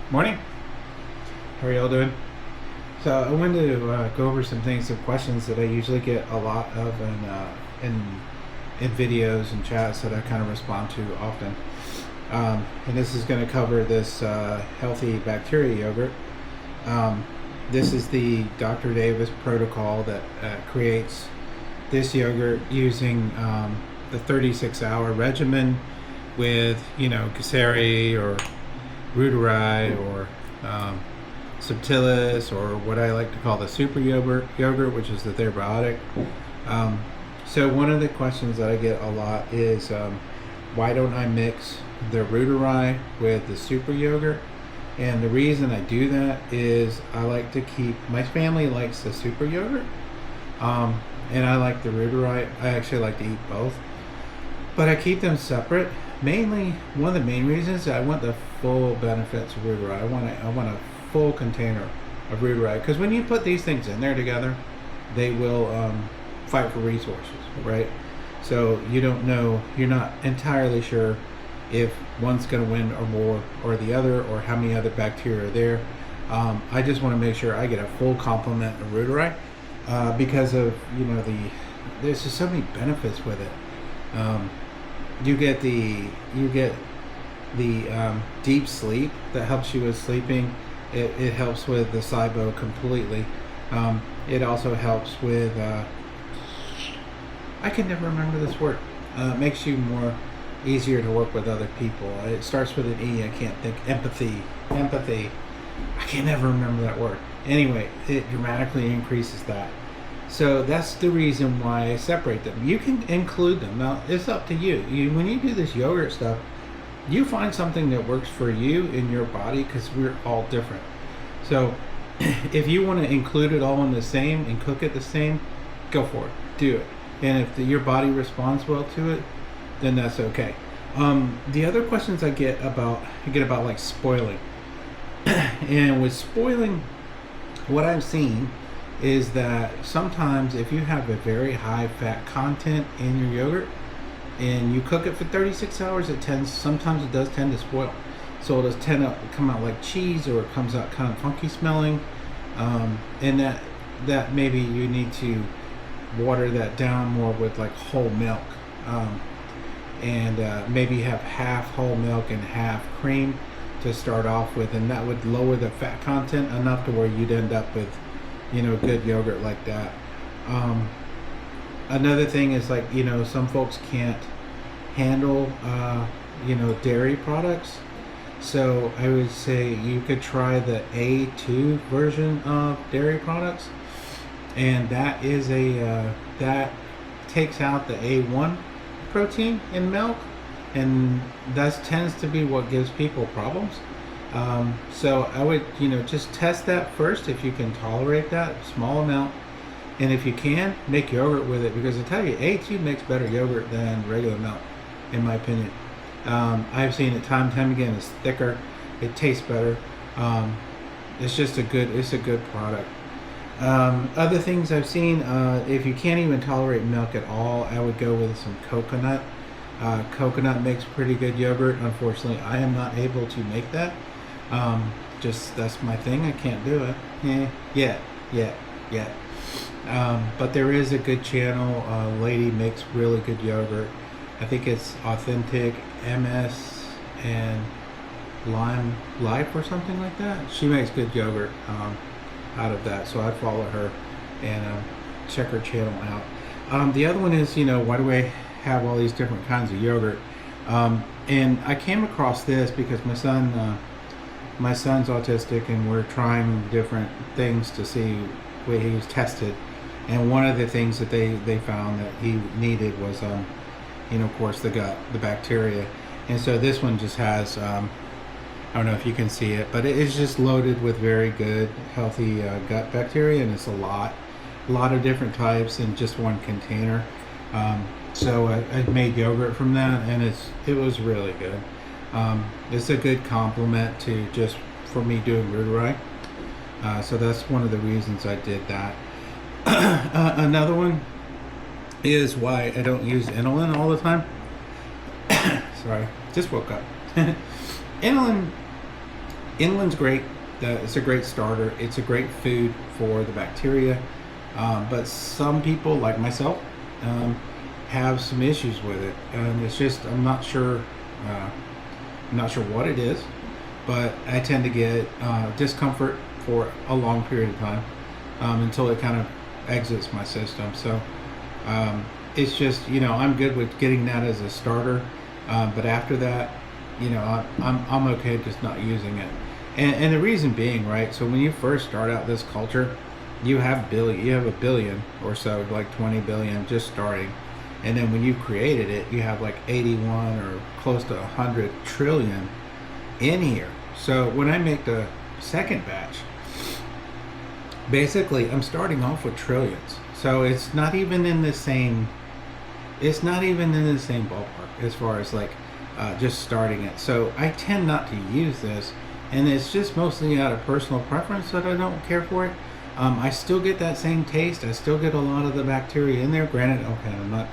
Morning. How are y'all doing? So I wanted to go over some things, some questions that I usually get a lot of in videos and chats that I kind of respond to often. And this is going to cover this healthy bacteria yogurt. This is the Dr. Davis protocol that creates this yogurt using the 36-hour regimen with, Glycerin or Reuteri or Subtilis, or what I like to call the super yogurt, which is the Therabiotic. So one of the questions that I get a lot is why don't I mix the Reuteri with the super yogurt? And the reason I do that is I like to keep, my family likes the super yogurt, and I like the Reuteri. I actually like to eat both, but I keep them separate. Mainly, one of the main reasons is I want the full benefits of Reuteri. I want a full container of Reuteri, because when you put these things in there together, they will fight for resources, right? So you don't know, you're not entirely sure if one's going to win or more or the other, or how many other bacteria are there. I just want to make sure I get a full complement of Reuteri because of there's just so many benefits with it. You get the deep sleep that helps you with sleeping. It helps with the SIBO completely. It also helps with I can never remember this word. Makes you more easier to work with other people. It starts with an E. I can't think. Empathy. I can never remember that word. Anyway, it dramatically increases that. So that's the reason why I separate them. You can include them. Now, it's up to you. When you do this yogurt stuff, you find something that works for you in your body, because we're all different. So if you want to include it all in the same and cook it the same, go for it. Do it. And if your body responds well to it, then that's okay. The other questions I get about like spoiling. And with spoiling, what I've seen is that sometimes if you have a very high fat content in your yogurt and you cook it for 36 hours, sometimes it does tend to spoil. So it does tend to come out like cheese, or it comes out kind of funky smelling. And that maybe you need to water that down more with like whole milk. And maybe have half whole milk and half cream to start off with, and that would lower the fat content enough to where you'd end up with good yogurt like that. Another thing is like, some folks can't handle, dairy products. So I would say you could try the A2 version of dairy products. And that is that takes out the A1 protein in milk. And that tends to be what gives people problems. So I would, just test that first if you can tolerate that small amount, and if you can, make yogurt with it, because I tell you, A2 makes better yogurt than regular milk, in my opinion. I've seen it time and time again. It's thicker, it tastes better. It's just a good product. Other things I've seen, if you can't even tolerate milk at all, I would go with some coconut. Coconut makes pretty good yogurt. Unfortunately, I am not able to make that. That's my thing. I can't do it. Yet. But there is a good channel. Lady makes really good yogurt. I think it's Authentic MS and Lime Life or something like that. She makes good yogurt out of that. So I follow her and check her channel out. The other one is, why do I have all these different kinds of yogurt? And I came across this because my son's autistic, and we're trying different things to see where he was tested. And one of the things that they found that he needed was, of course, the gut, the bacteria. And so this one just has, I don't know if you can see it, but it is just loaded with very good, healthy gut bacteria, and it's a lot of different types in just one container. So I made yogurt from that, and it was really good. It's a good complement to just for me doing Reuteri. So that's one of the reasons I did that. Another one is why I don't use inulin all the time. Sorry, just woke up. Inulin Inland's great. It's a great starter. It's a great food for the bacteria. But some people, like myself, um, have some issues with it, and it's just I'm not sure what it is, but I tend to get discomfort for a long period of time until it kind of exits my system. So it's just, I'm good with getting that as a starter, but after that, I'm okay just not using it. And the reason being, right? So when you first start out this culture, you have a billion or so, like 20 billion just starting, and then when you created it, you have like 81 or close to 100 trillion in here. So when I make the second batch, basically I'm starting off with trillions. So it's not even in the same ballpark as far as like just starting it. So I tend not to use this, and it's just mostly out of personal preference that I don't care for it. I still get that same taste. I still get a lot of the bacteria in there. Granted, okay, I'm not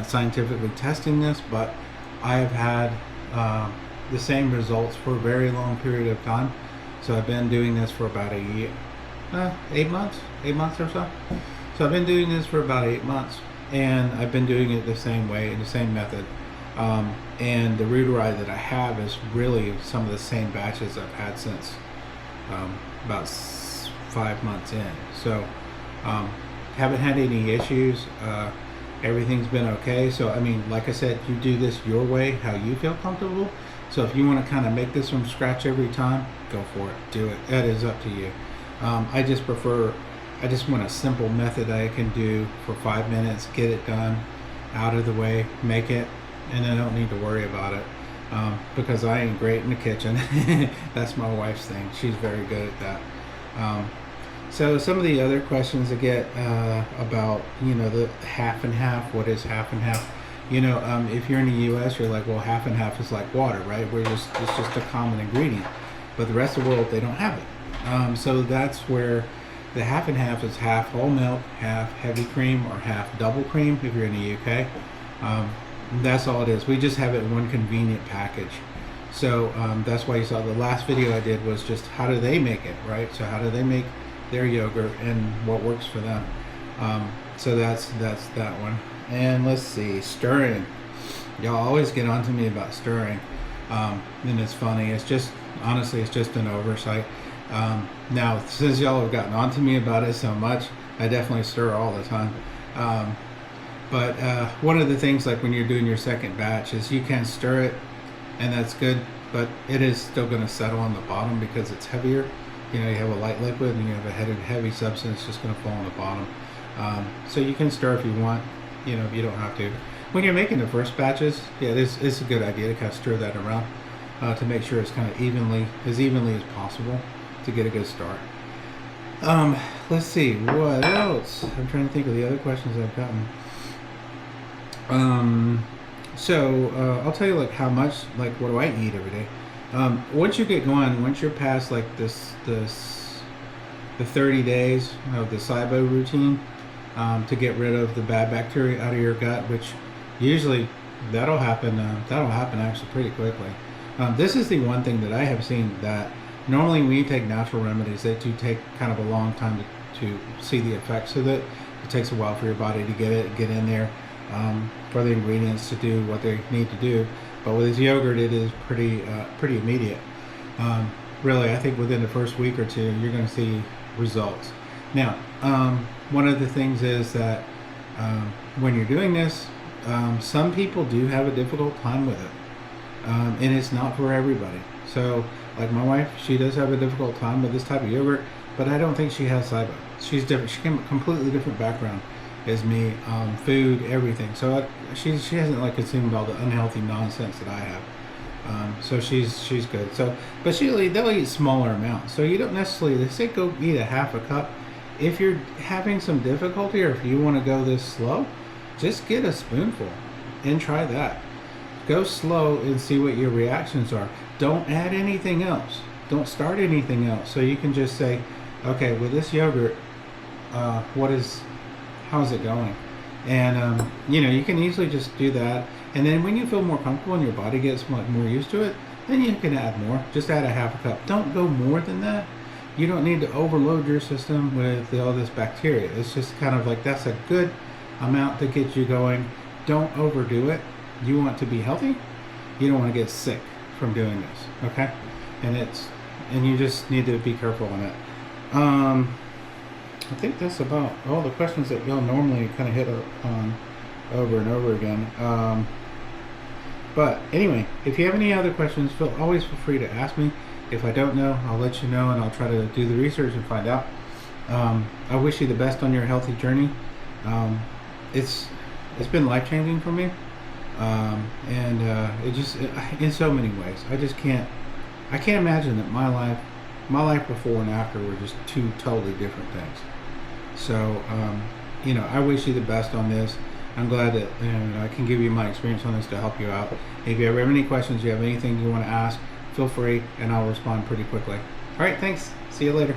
scientifically testing this, but I have had the same results for a very long period of time. So I've been doing this for about a year, 8 months or so. So I've been doing this for about 8 months, and I've been doing it the same way, the same method. And the Rooterite that I have is really some of the same batches I've had since about 5 months in. So haven't had any issues. Everything's been okay. So I mean, like I said, you do this your way, how you feel comfortable. So if you want to kind of make this from scratch every time, go for it. Do it. That is up to you. I just want a simple method I can do for 5 minutes, get it done, out of the way, make it, and I don't need to worry about it because I ain't great in the kitchen. That's my wife's thing. She's very good at that. So some of the other questions I get about, the half and half. What is half and half? If you're in the U.S., you're like, well, half and half is like water, right? It's just a common ingredient. But the rest of the world, they don't have it. So that's where the half and half is half whole milk, half heavy cream, or half double cream if you're in the UK. That's all it is. We just have it in one convenient package. So that's why you saw the last video I did was just how do they make it, right? So how do they make their yogurt and what works for them? So that's that one. And let's see, stirring. Y'all always get on to me about stirring. And it's funny. Honestly, it's just an oversight. Now, since y'all have gotten on to me about it so much, I definitely stir all the time. But one of the things, like when you're doing your second batch, is you can stir it, and that's good, but it is still going to settle on the bottom because it's heavier. You have a light liquid and you have a heavy substance just going to fall on the bottom. So you can stir if you want. You don't have to. When you're making the first batches, yeah, it's a good idea to kind of stir that around to make sure it's kind of as evenly as possible to get a good start. Let's see, what else? I'm trying to think of the other questions I've gotten. I'll tell you like how much, like what do I eat every day? Once you get going, once you're past like the 30 days of the SIBO routine, to get rid of the bad bacteria out of your gut, which usually that'll happen actually pretty quickly. This is the one thing that I have seen that normally when you take natural remedies, they do take kind of a long time to see the effects of it. It takes a while for your body to get in there, for the ingredients to do what they need to do. But with this yogurt, it is pretty immediate. Really, I think within the first week or two, you're going to see results. Now, one of the things is that when you're doing this, some people do have a difficult time with it, and it's not for everybody. So, like my wife, she does have a difficult time with this type of yogurt, but I don't think she has SIBO. She's different. She came from a completely different background as me, food, everything. So she hasn't like consumed all the unhealthy nonsense that I have. So she's good. So, but they'll eat smaller amounts. So you don't necessarily, they say go eat a half a cup. If you're having some difficulty or if you want to go this slow, just get a spoonful and try that. Go slow and see what your reactions are. Don't add anything else. Don't start anything else. So you can just say, okay, with this yogurt, how's it going? And you can easily just do that. And then when you feel more comfortable and your body gets more used to it, then you can add more. Just add a half a cup. Don't go more than that. You don't need to overload your system with all this bacteria. It's just kind of like that's a good amount to get you going. Don't overdo it. You want to be healthy. You don't want to get sick from doing this. Okay, and you just need to be careful on it. I think that's about all the questions that y'all normally kind of hit on over and over again. But anyway, if you have any other questions, always feel free to ask me. If I don't know, I'll let you know, and I'll try to do the research and find out. I wish you the best on your healthy journey. It's been life changing for me, and in so many ways. I can't imagine that my life before and after were just two totally different things. So, I wish you the best on this. I'm glad that I can give you my experience on this to help you out. If you ever have any questions, you have anything you want to ask, feel free, and I'll respond pretty quickly. All right, thanks. See you later.